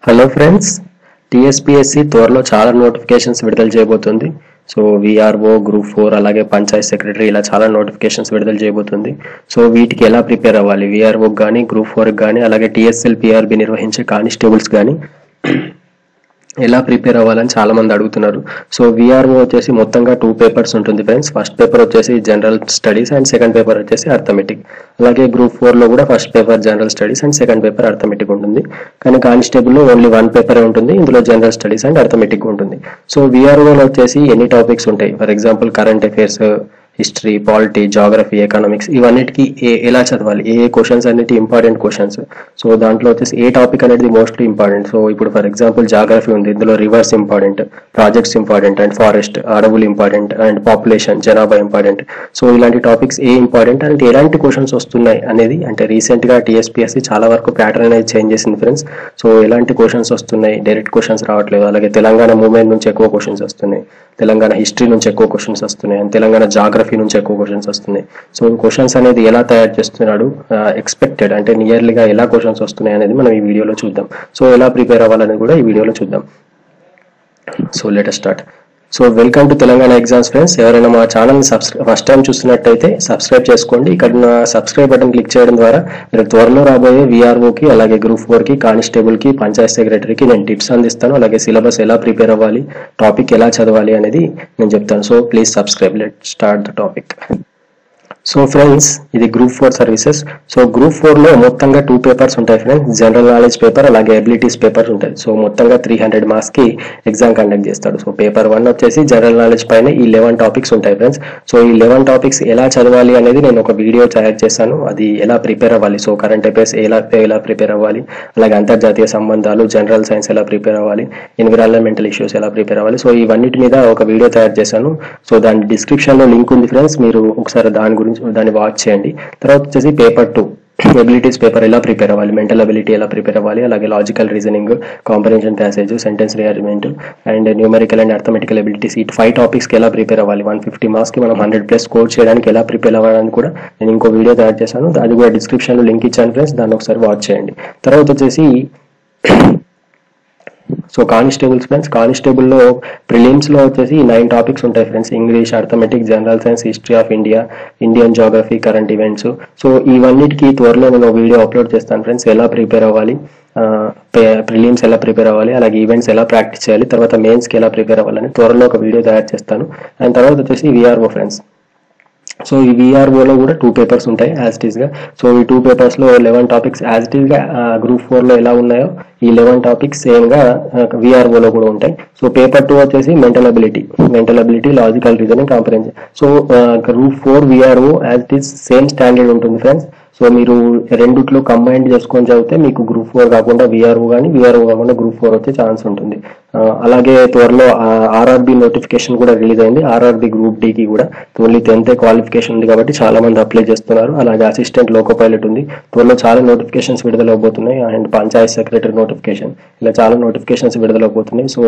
Hello friends, TSPSC త్వరలో చాలా notifications విడుదల చేయబోతుంది. సో విఆర్ఓ, గ్రూప్ 4 అలాగే పంచాయత్ సెక్రటరీ ఇలా చాలా నోటిఫికేషన్స్ విడుదల చేయబోతుంది. సో వీటికి ఎలా ప్రిపేర్ అవ్వాలి, విఆర్ఓకి కానీ గ్రూప్ 4కి కానీ అలాగే టీఎస్ఎల్ పిఆర్బి నిర్వహించే కానిస్టేబుల్స్ కానీ ఎలా ప్రిపేర్ అవ్వాలని చాలా మంది అడుగుతున్నారు. సో విఆర్ఓ వచ్చేసి మొత్తంగా 2 పేపర్స్ ఉంటుంది ఫ్రెండ్స్. ఫస్ట్ పేపర్ వచ్చేసి general studies and second paper వచ్చేసి అర్థమెటిక్. అలాగే గ్రూప్ 4లో కూడా first paper general studies and second paper arithmetic ఉంటుంది. కానీ కానిస్టేబుల్లో ఓన్లీ 1 పేపరే ఉంటుంది. ఇందులో జనరల్ స్టడీస్ అండ్ అర్థమెటిక్ ఉంటుంది. సో విఆర్ఓలో వచ్చేసి ఎన్ని టాపిక్స్ ఉంటాయి, for example current affairs, history, polity, geography, economics, ఇవన్నిటికి ఎలా చదవాలి, ఏ క్వశ్చన్స్ అన్నిటి ఇంపార్టెంట్ క్వశ్చన్స్. సో దాంట్లో వచ్చేసి ఏ టాపిక్ అనేది మోస్ట్లీ ఇంపార్టెంట్. సో ఇప్పుడు ఫర్ ఎగ్జాంపుల్ జాగ్రఫీ ఉంది, ఇందులో reverse important, projects important and forest, అడవులు ఇంపార్టెంట్ అండ్ పాపులేషన్, జనాభా ఇంపార్టెంట్. సో ఇలాంటి టాపిక్స్ ఏ ఇంపార్టెంట్ అంటే ఎలాంటి క్వశ్చన్స్ వస్తున్నాయి అనేది, అంటే రీసెంట్గా టీఎస్పీఎస్సీ చాలా వరకు ప్యాటర్న్ అనేది చేంజ్ చేసింది ఫ్రెండ్స్. సో ఎలాంటి క్వశ్చన్స్ వస్తున్నాయి, డైరెక్ట్ క్వశ్చన్స్ రావట్లేదు. అలాగే తెలంగాణ మూవ్మెంట్ నుంచి ఎక్కువ క్వశ్చన్స్ వస్తున్నాయి, తెలంగాణ హిస్టరీ నుంచి ఎక్కువ క్వశ్చన్స్ వస్తున్నాయి అండ్ తెలంగాణ జాగ్రఫీ నుంచి ఎక్కువ క్వశ్చన్స్ వస్తున్నాయి. సో క్వశ్చన్స్ అనేది ఎలా తయారు చేస్తున్నాడు, ఎక్స్పెక్టెడ్ అంటే నియర్లీగా ఎలా క్వశ్చన్స్ వస్తున్నాయి అనేది మనం ఈ వీడియోలో చూద్దాం. సో ఎలా ప్రిపేర్ అవ్వాలనేది కూడా ఈ వీడియోలో చూద్దాం. So let us start. So welcome to Telangana exams friends. ఎవరైనా మా ఛానల్ని ఫస్ట్ టైం చూస్తున్నట్టయితే సబ్స్క్రైబ్ చేసుకోండి. ఇక్కడ నా సబ్స్క్రైబ్ బటన్ క్లిక్ చేయడం ద్వారా మీరు త్వరలో రాబోయే విఆర్ఓకి అలాగే గ్రూప్ 4కి, కానిస్టేబుల్కి, పంచాయత్ సెక్రటరీకి నేను టిప్స్ అందిస్తాను. అలాగే సిలబస్ ఎలా ప్రిపేర్ అవ్వాలి, టాపిక్ ఎలా చదవాలి అనేది నేను చెప్తాను. So please subscribe. Let start the topic. So friends, ఇది గ్రూప్ 4 సర్వీసెస్. సో గ్రూప్ 4లో మొత్తంగా 2 పేపర్స్ ఉంటాయి ఫ్రెండ్స్. జనరల్ నాలెడ్జ్ పేపర్ అలాగే ఎబిలిటీస్ పేపర్ ఉంటాయి. సో మొత్తంగా 300 మార్క్స్కి ఎగ్జామ్ కండక్ట్ చేస్తాడు. సో పేపర్ 1 వచ్చేసి జనరల్ నాలెడ్జ్ పైన ఈ 11 టాపిక్స్ ఉంటాయి ఫ్రెండ్స్. సో ఈ 11 టాపిక్స్ ఎలా చదవాలి అనేది నేను ఒక వీడియో తయారు చేశాను. అది ఎలా ప్రిపేర్ అవ్వాలి, సో కరెంట్ అఫైర్స్ ఎలా ప్రిపేర్ అవ్వాలి, అలాగే అంతర్జాతీయ సంబంధాలు, జనరల్ సైన్స్ ఎలా ప్రిపేర్ అవ్వాలి, ఎన్విరాన్మెంటల్ ఇష్యూస్ ఎలా ప్రిపేర్ అవ్వాలి. సో ఇవన్నిటి మీద ఒక వీడియో తయారు చేశాను. సో దాని డిస్క్రిప్షన్లో లింక్ ఉంది ఫ్రెండ్స్, మీరు ఒకసారి దాన్ని వాచ్ చేయండి. తర్వాత వచ్చేసి పేపర్ 2 ఎబిలిటీస్ పేపర్ ఎలా ప్రిపేర్ అవ్వాలి, మెంటల్ అబిలిటీ ఎలా ప్రిపేర్ అవ్వాలి, అలాగే logical reasoning, comprehension passage, sentence rearrangement and numerical and arithmetical abilities, ఈ 5 టాపిక్స్కి ఎలా ప్రిపేర్ అవ్వాలి, 150 మార్క్స్కి మనం 100+ స్కోర్ చేయడానికి ఎలా ప్రిపేర్ అవ్వాలని కూడా నేను ఇంకో వీడియో తయారు చేశాను. అది కూడా డిస్క్రిప్షన్లో లింక్ ఇచ్చాను ఫ్రెండ్స్, దాన్ని ఒకసారి వాచ్ చేయండి. తర్వాత వచ్చేసి సో కానిస్టేబుల్స్ ఫ్రెండ్స్, కానిస్టేబుల్లో ప్రిలిమ్స్లో వచ్చేసి 9 టాపిక్స్ ఉంటాయి friends. English, arithmetic, general science, history of India, Indian geography, current events. So ఇవన్నిటికీ త్వరలో నేను వీడియో అప్లోడ్ చేస్తాను ఫ్రెండ్స్. ఎలా ప్రిపేర్ అవ్వాలి, ప్రిలిమ్స్ ఎలా ప్రిపేర్ అవ్వాలి, అలాగే ఈవెంట్స్ ఎలా ప్రాక్టీస్ చేయాలి, తర్వాత మెయిన్స్కి ఎలా ప్రిపేర్ అవ్వాలని త్వరలో ఒక వీడియో తయారు చేస్తాను. అండ్ తర్వాత వచ్చేసి విఆర్ఓ ఫ్రెండ్స్. సో ఈ విఆర్ఓలో కూడా 2 పేపర్స్ ఉంటాయి యాజ్ ఇట్ ఈస్గా. సో ఈ 2 పేపర్స్లో 11 టాపిక్స్ యాజ్ ఇట్ ఈస్గా గ్రూప్ 4లో ఎలా ఉన్నాయో ఈ 11 టాపిక్స్ సేమ్గా విఆర్ఓలో కూడా ఉంటాయి. సో పేపర్ 2 వచ్చేసి mental ability, logical reasoning, comprehension. So group 4 VRO as it is same standard ఉంటుంది ఫ్రెండ్స్. సో మీరు రెండిట్లో కంబైండ్ చేసుకొని చదివితే మీకు గ్రూప్ 4 కాకుండా విఆర్ఓ కాకుండా గ్రూప్ 4 వచ్చే ఛాన్స్ ఉంటుంది. అలాగే త్వరలో ఆర్ఆర్బి నోటిఫికేషన్ కూడా రిలీజ్ అయింది. ఆర్ఆర్బి గ్రూప్ డికి కూడా ఓన్లీ 10th క్వాలిఫికేషన్ ఉంది కాబట్టి చాలా మంది అప్లై చేస్తున్నారు. అలాగే అసిస్టెంట్ లోకో పైలట్ ఉంది. త్వరలో చాలా నోటిఫికేషన్స్ విడుదలవబోతున్నాయి. అండ్ పంచాయత్ సెక్రటరీ నోటిఫికేషన్, ఇలా చాలా నోటిఫికేషన్స్ విడుదలవబోతున్నాయి. సో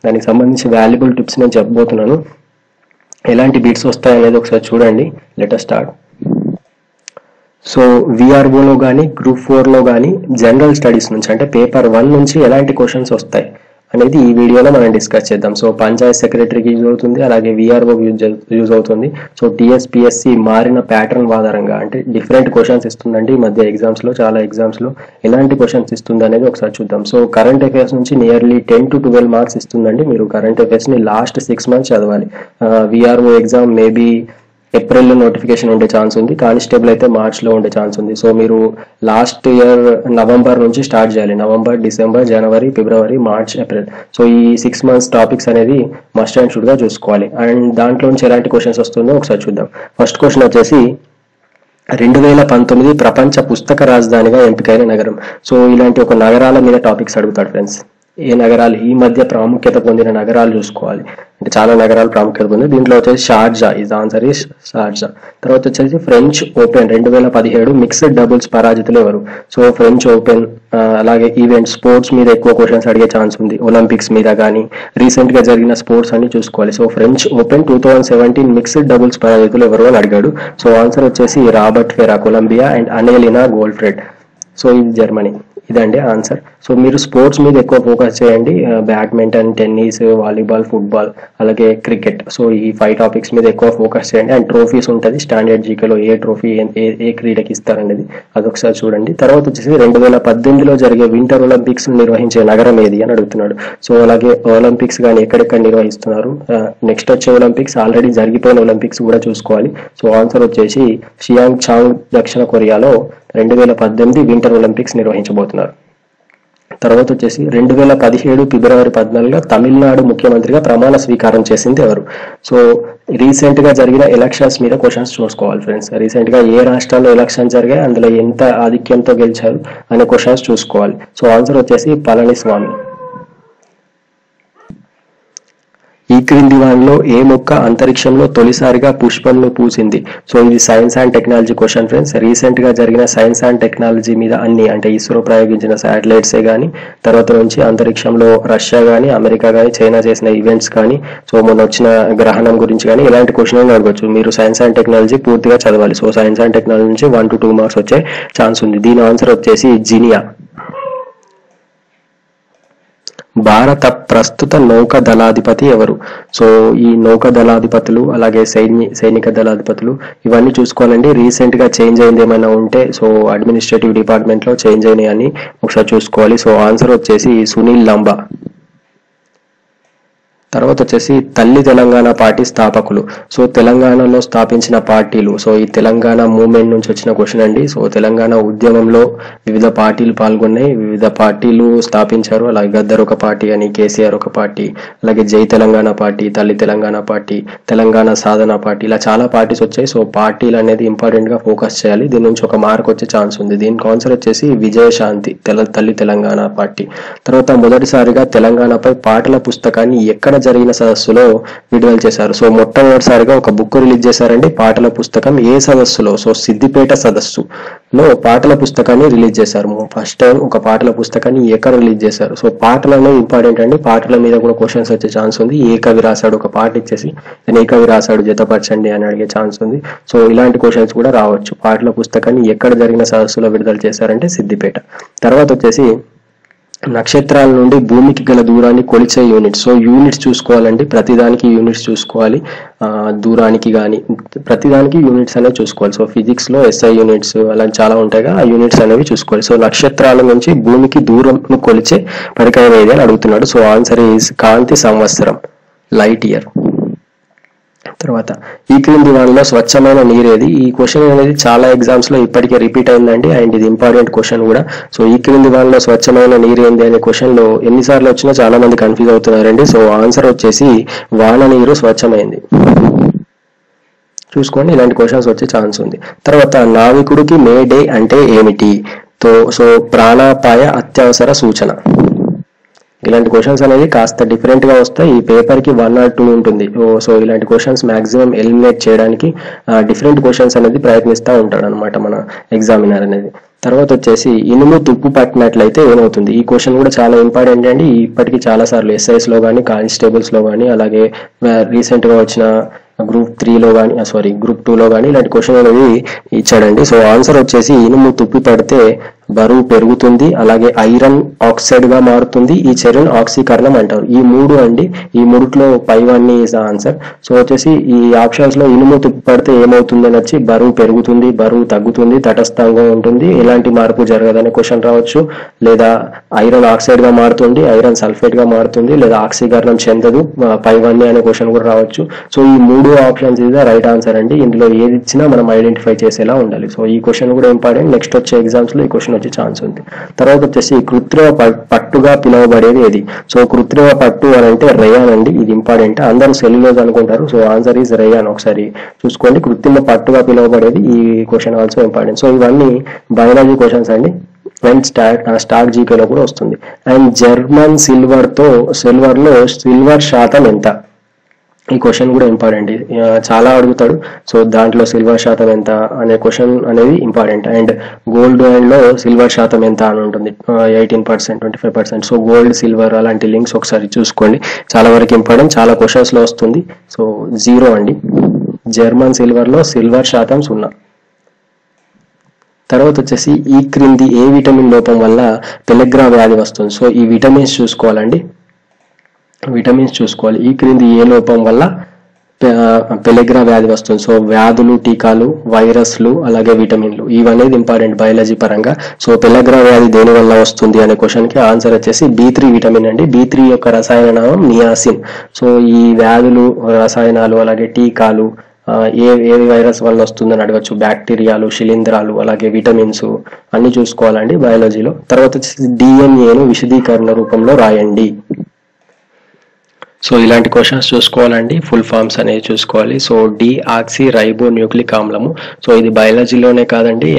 దానికి సంబంధించి వాల్యుబుల్ టిప్స్ నేను చెప్పబోతున్నాను. ఎలాంటి బిట్స్ వస్తాయి అనేది ఒకసారి చూడండి. Let us start. సో విఆర్ఓలో కానీ గ్రూప్ 4లో కానీ జనరల్ స్టడీస్ నుంచి అంటే పేపర్ 1 నుంచి ఎలాంటి క్వశ్చన్స్ వస్తాయి అనేది ఈ వీడియోలో మనం డిస్కస్ చేద్దాం. సో పంచాయత్ సెక్రటరీకి యూజ్ అవుతుంది, అలాగే విఆర్ఓకి యూజ్ అవుతుంది. సో టీఎస్పీఎస్సీ మారిన ప్యాటర్న్ ఆధారంగా అంటే డిఫరెంట్ క్వశ్చన్స్ ఇస్తుందండి ఈ మధ్య ఎగ్జామ్స్లో, చాలా ఎగ్జామ్స్లో ఎలాంటి క్వశ్చన్స్ ఇస్తుంది అనేది ఒకసారి చూద్దాం. సో కరెంట్ అఫైర్స్ నుంచి నియర్లీ 10 to 12 మార్క్స్ ఇస్తుందండి. మీరు కరెంట్ అఫైర్స్ని లాస్ట్ 6 months చదవాలి. విఆర్ఓ ఎగ్జామ్ మేబీ ఏప్రిల్లో నోటిఫికేషన్ ఉండే ఛాన్స్ ఉంది, కానిస్టేబుల్ అయితే మార్చ్లో ఉండే ఛాన్స్ ఉంది. సో మీరు లాస్ట్ ఇయర్ నవంబర్ నుంచి స్టార్ట్ చేయాలి. నవంబర్, డిసెంబర్, జనవరి, ఫిబ్రవరి, మార్చ్, ఏప్రిల్. సో ఈ 6 months టాపిక్స్ అనేది మస్ట్ అండ్ షుడ్గా చూసుకోవాలి. అండ్ దాంట్లో నుంచి ఎలాంటి క్వశ్చన్స్ వస్తుందో ఒకసారి చూద్దాం. ఫస్ట్ క్వశ్చన్ వచ్చేసి 2019 ప్రపంచ పుస్తక రాజధానిగా ఎంపికైన నగరం. సో ఇలాంటి ఒక నగరాల మీద టాపిక్స్ అడుగుతాడు ఫ్రెండ్స్. ఏ నగరాలు ఈ మధ్య ప్రాముఖ్యత పొందిన నగరాలు చూసుకోవాలి. అంటే చాలా నగరాలు ప్రాముఖ్యత పొంది, దీంట్లో వచ్చేసి Sharjah is answer is Sharjah. తర్వాత వచ్చేసి ఫ్రెంచ్ ఓపెన్ 2017 మిక్స్డ్ డబుల్స్ పరాజితులు ఎవరు. సో ఫ్రెంచ్ ఓపెన్ అలాగే ఈవెంట్ స్పోర్ట్స్ మీద ఎక్కువ క్వశ్చన్స్ అడిగే ఛాన్స్ ఉంది. ఒలింపిక్స్ మీద కానీ రీసెంట్గా జరిగిన స్పోర్ట్స్ అన్ని చూసుకోవాలి. So French Open 2017 mixed doubles పరాజితులు ఎవరు అని అడిగాడు. సో ఆన్సర్ వచ్చేసి Robert Farah Colombia and Annalena గోల్ఫ్రెడ్. సో ఇది జర్మనీ. ఇదండి ఆన్సర్. సో మీరు స్పోర్ట్స్ మీద ఎక్కువ ఫోకస్ చేయండి, బ్యాడ్మింటన్, టెన్నిస్, వాలీబాల్, ఫుట్బాల్, అలాగే క్రికెట్. సో ఈ 5 టాపిక్స్ మీద ఎక్కువ ఫోకస్ చేయండి. అండ్ ట్రోఫీస్ ఉంటుంది స్టాండర్డ్ జీకేలో, ఏ ట్రోఫీ ఏ క్రీడకి ఇస్తారనేది అదొకసారి చూడండి. తర్వాత వచ్చేసి 2018లో జరిగే వింటర్ ఒలింపిక్స్ నిర్వహించే నగరం ఏది అని అడుగుతున్నాడు. సో అలాగే ఒలింపిక్స్ కానీ ఎక్కడెక్కడ నిర్వహిస్తున్నారు, నెక్స్ట్ వచ్చే ఒలింపిక్స్, ఆల్రెడీ జరిగిపోయిన ఒలింపిక్స్ కూడా చూసుకోవాలి. సో ఆన్సర్ వచ్చేసి షియాంగ్ చాంగ్, దక్షిణ కొరియాలో 2018 వింటర్ ఒలింపిక్స్ నిర్వహించబోతున్నారు. తర్వాత వచ్చేసి 2017 ఫిబ్రవరి 14 తమిళనాడు ముఖ్యమంత్రిగా ప్రమాణ స్వీకారం చేసింది ఎవరు? సో రీసెంట్ గా జరిగిన ఎలక్షన్స్ మీద క్వశ్చన్స్ చూసుకోవాలి ఫ్రెండ్స్. రీసెంట్ గా ఏ రాష్ట్రాల్లో ఎలక్షన్స్ జరిగాయి, అందులో ఎంత ఆధిక్యంతో గెలిచారు అనే క్వశ్చన్స్ చూసుకోవాలి. సో ఆన్సర్ వచ్చేసి పళనిస్వామి. ఈ క్రింది వానిలో ఏ మొక్క అంతరిక్షంలో తొలిసారిగా పుష్పంను పూసింది? సో ఇది science and technology question friends. Recent గా జరిగిన సైన్స్ అండ్ టెక్నాలజీ మీద అన్ని, అంటే ఇస్రో ప్రయోగించిన శాటిలైట్సే కానీ, తర్వాత నుంచి అంతరిక్షంలో రష్యా కానీ, అమెరికా కానీ, చైనా చేసిన ఈవెంట్స్ కానీ, సో మొన్న వచ్చిన గ్రహణం గురించి కానీ ఇలాంటి క్వశ్చన్ అడగవచ్చు. మీరు సైన్స్ అండ్ టెక్నాలజీ పూర్తిగా చదవాలి. సో సైన్స్ అండ్ టెక్నాలజీ నుంచి 1 to 2 మార్క్స్ వచ్చే ఛాన్స్ ఉంది. దీని ఆన్సర్ వచ్చేసి జినియా. భారత ప్రస్తుత నౌకా దళాధిపతి ఎవరు? సో ఈ నౌకా దళాధిపతులు అలాగే సైనిక దళాధిపతులు ఇవన్నీ చూసుకోవాలండి. రీసెంట్ గా చేంజ్ అయింది ఏమైనా ఉంటే, సో అడ్మినిస్ట్రేటివ్ డిపార్ట్మెంట్ లో చేంజ్ అయినాయని ఒకసారి చూసుకోవాలి. సో ఆన్సర్ వచ్చేసి సునీల్ లంబా. తర్వాత వచ్చేసి తల్లి తెలంగాణ పార్టీ స్థాపకులు. సో తెలంగాణలో స్థాపించిన పార్టీలు. సో ఈ తెలంగాణ మూవ్మెంట్ నుంచి వచ్చిన క్వశ్చన్ అండి. సో తెలంగాణ ఉద్యమంలో వివిధ పార్టీలు పాల్గొన్నాయి, వివిధ పార్టీలు స్థాపించారు. అలాగే గద్దర్ ఒక పార్టీ అని, కేసీఆర్ ఒక పార్టీ, అలాగే జై తెలంగాణ పార్టీ, తల్లి తెలంగాణ పార్టీ, తెలంగాణ సాధన పార్టీ, ఇలా చాలా పార్టీస్ వచ్చాయి. సో పార్టీలు అనేది ఇంపార్టెంట్ గా ఫోకస్ చేయాలి. దీని నుంచి ఒక మార్క్ వచ్చే ఛాన్స్ ఉంది. దీనికి ఆన్సర్ వచ్చేసి విజయశాంతి, తల్లి తెలంగాణ పార్టీ. తర్వాత మొదటిసారిగా తెలంగాణపై పాటల పుస్తకాన్ని ఎక్కడ జరిగిన సదస్సులో విడుదల చేశారు? సో మొట్టమొదటిసారిగా ఒక బుక్ రిలీజ్ చేశారండి, పాటల పుస్తకం. ఏ సదస్సులో? సో సిద్దిపేట సదస్సులో పాటల పుస్తకాన్ని రిలీజ్ చేశారు. ఫస్ట్ టైం ఒక పాటల పుస్తకాన్ని ఎక్కడ రిలీజ్ చేశారు? సో పాటలు అనేవి ఇంపార్టెంట్ అండి, పాటల మీద కూడా క్వశ్చన్స్ వచ్చే ఛాన్స్ ఉంది. ఏ కవి రాశాడు? ఒక పాట ఇచ్చేసి నేను ఏ కవి రాశాడు జతపరచండి అని అడిగే ఛాన్స్ ఉంది. సో ఇలాంటి క్వశ్చన్స్ కూడా రావచ్చు. పాటల పుస్తకాన్ని ఎక్కడ జరిగిన సదస్సులో విడుదల చేశారంటే సిద్దిపేట. తర్వాత వచ్చేసి నక్షత్రాల నుండి భూమికి గల దూరాన్ని కొలిచే యూనిట్. సో యూనిట్స్ చూసుకోవాలండి, ప్రతిదానికి యూనిట్స్ చూసుకోవాలి. దూరానికి కానీ ప్రతిదానికి యూనిట్స్ అనేవి చూసుకోవాలి. సో ఫిజిక్స్ లో SI యూనిట్స్ అలా చాలా ఉంటాయి కదా, ఆ యూనిట్స్ అనేవి చూసుకోవాలి. సో నక్షత్రాల నుంచి భూమికి దూరం కొలిచే పరికరం ఏది అని అడుగుతున్నాడు. సో ఆన్సర్ ఈజ్ కాంతి సంవత్సరం, లైట్ ఇయర్. తర్వాత ఈ క్రింది వానిలో స్వచ్ఛమైన నీరేది? ఈ క్వశ్చన్ అనేది చాలా ఎగ్జామ్స్ లో ఇప్పటికే రిపీట్ అయిందండి, అండ్ ఇది ఇంపార్టెంట్ క్వశ్చన్ కూడా. సో ఈ క్రింది వానిలో స్వచ్ఛమైన నీరు ఏంది అనే క్వశ్చన్ లో ఎన్నిసార్లు వచ్చినా చాలా మంది కన్ఫ్యూజ్ అవుతున్నారండి. సో ఆన్సర్ వచ్చేసి వాన నీరు స్వచ్ఛమైంది. చూసుకోండి, ఇలాంటి క్వశ్చన్స్ వచ్చే ఛాన్స్ ఉంది. తర్వాత నావికుడికి మే డే అంటే ఏమిటి? సో ప్రాణాపాయ అత్యవసర సూచన. ఇలాంటి క్వశ్చన్స్ అనేది కాస్త డిఫరెంట్ గా వస్తాయి. ఈ పేపర్ కి 1 or 2 ఉంటుంది. సో ఇలాంటి క్వశ్చన్స్ మాక్సిమం ఎలిమినేట్ చేయడానికి డిఫరెంట్ క్వశ్చన్స్ అనేది ప్రయత్నిస్తూ ఉంటాడు అనమాట మన ఎగ్జామినర్ అనేది. తర్వాత వచ్చేసి ఇనుము తుప్పు పట్టినట్లయితే ఏమవుతుంది? ఈ క్వశ్చన్ కూడా చాలా ఇంపార్టెంట్ అండి. ఇప్పటికీ చాలా సార్లు SIS లో కానీ, కానిస్టేబుల్స్ లో కానీ, అలాగే రీసెంట్ గా వచ్చిన గ్రూప్ 3లో కానీ, గ్రూప్ 2లో కానీ ఇలాంటి క్వశ్చన్ అనేది ఇచ్చాడండి. సో ఆన్సర్ వచ్చేసి ఇనుము తుప్పి పడితే బరువు పెరుగుతుంది, అలాగే ఐరన్ ఆక్సైడ్ గా మారుతుంది, ఈ చర్యను ఆక్సీకరణం అంటారు. ఈ 3 అండి, ఈ 3లో పైవన్నీ ఇస్ ఆన్సర్. సో వచ్చేసి ఈ ఆప్షన్స్ లో ఇనుము తుప్పి పడితే ఏమవుతుంది అని వచ్చి బరువు పెరుగుతుంది, బరువు తగ్గుతుంది, తటస్థంగా ఉంటుంది, ఎలాంటి మార్పు జరగదనే క్వశ్చన్ రావచ్చు. లేదా ఐరన్ ఆక్సైడ్ గా మారుతుంది, ఐరన్ సల్ఫేట్ గా మారుతుంది, లేదా ఆక్సీకరణం చెందదు, పైవన్నీ అనే క్వశ్చన్ కూడా రావచ్చు. సో ఈ 3 options is the right answer అండి. ఇందులో ఏది ఇచ్చినా మనం ఐడెంటిఫై చేసేలా ఉండాలి. సో ఈ క్వశ్చన్ కూడా ఇంపార్టెంట్, నెక్స్ట్ వచ్చే ఎగ్జామ్స్ లో ఈ క్వశ్చన్ వచ్చే ఛాన్స్ ఉంది. తర్వాత వచ్చేసి కృత్రిమ పట్టుగా పిలువబడేది ఏది? సో కృత్రిమ పట్టు అని అంటే రేయాన్ అండి, ఇది ఇంపార్టెంట్. అందరూ సెల్యులోజ్ అనుకుంటారు, సో ఆన్సర్ ఈజ్ రేయాన్. ఒకసారి చూసుకోండి, కృత్రిమ పట్టుగా పిలువబడేది. ఈ క్వశ్చన్ ఆల్సో ఇంపార్టెంట్. సో ఇవన్నీ బయాలజీ క్వశ్చన్స్ అండి, అండ్ స్టాక్ జీకేలో కూడా వస్తుంది. అండ్ జర్మన్ సిల్వర్ లో సిల్వర్ శాతం ఎంత? ఈ క్వశ్చన్ కూడా ఇంపార్టెంట్, చాలా అడుగుతాడు. సో దాంట్లో సిల్వర్ శాతం ఎంత అనే క్వశ్చన్ అనేది ఇంపార్టెంట్. అండ్ గోల్డ్ లో సిల్వర్ శాతం ఎంత అని ఉంటుంది, 18%, 25%. సో గోల్డ్, సిల్వర్ అలాంటి లింక్స్ ఒకసారి చూసుకోండి, చాలా వరకు ఇంపార్టెంట్, చాలా క్వశ్చన్స్ లో వస్తుంది. సో 0 అండి, జర్మన్ సిల్వర్ లో సిల్వర్ శాతం 0. తర్వాత వచ్చేసి ఈ క్రింది ఏ విటమిన్ లోపం వల్ల పెలెగ్రా వ్యాధి వస్తుంది. సో ఈ విటమిన్స్ చూసుకోవాలండి, విటమిన్స్ చూసుకోవాలి. ఈ క్రింది ఏ లోపం వల్ల పెలెగ్రా వ్యాధి వస్తుంది. సో వ్యాధులు, టీకాలు, వైరస్లు, అలాగే విటమిన్లు, ఇవనేది ఇంపార్టెంట్ బయాలజీ పరంగా. సో పెలెగ్రా వ్యాధి దేని వల్ల వస్తుంది అనే క్వశ్చన్కి ఆన్సర్ వచ్చేసి B3 విటమిన్ అండి. B3 యొక్క రసాయన నామం నియాసిన్. సో ఈ వ్యాధులు, రసాయనాలు, అలాగే టీకాలు ఏ వైరస్ వల్ల వస్తుందని అడగచ్చు. బ్యాక్టీరియాలు, శిలీంధ్రాలు, అలాగే విటమిన్స్ అన్ని చూసుకోవాలండి బయాలజీలో. తర్వాత వచ్చేసి డిఎన్ఏను విశదీకరణ రూపంలో రాయండి. సో ఇలాంటి క్వశ్చన్స్ చూసుకోవాలండి, ఫుల్ ఫామ్స్ అనేవి చూసుకోవాలి. సో డిఆక్సీ రైబో న్యూక్లిక్ ఆమ్లము. సో ఇది బయాలజీలోనే కాదండి,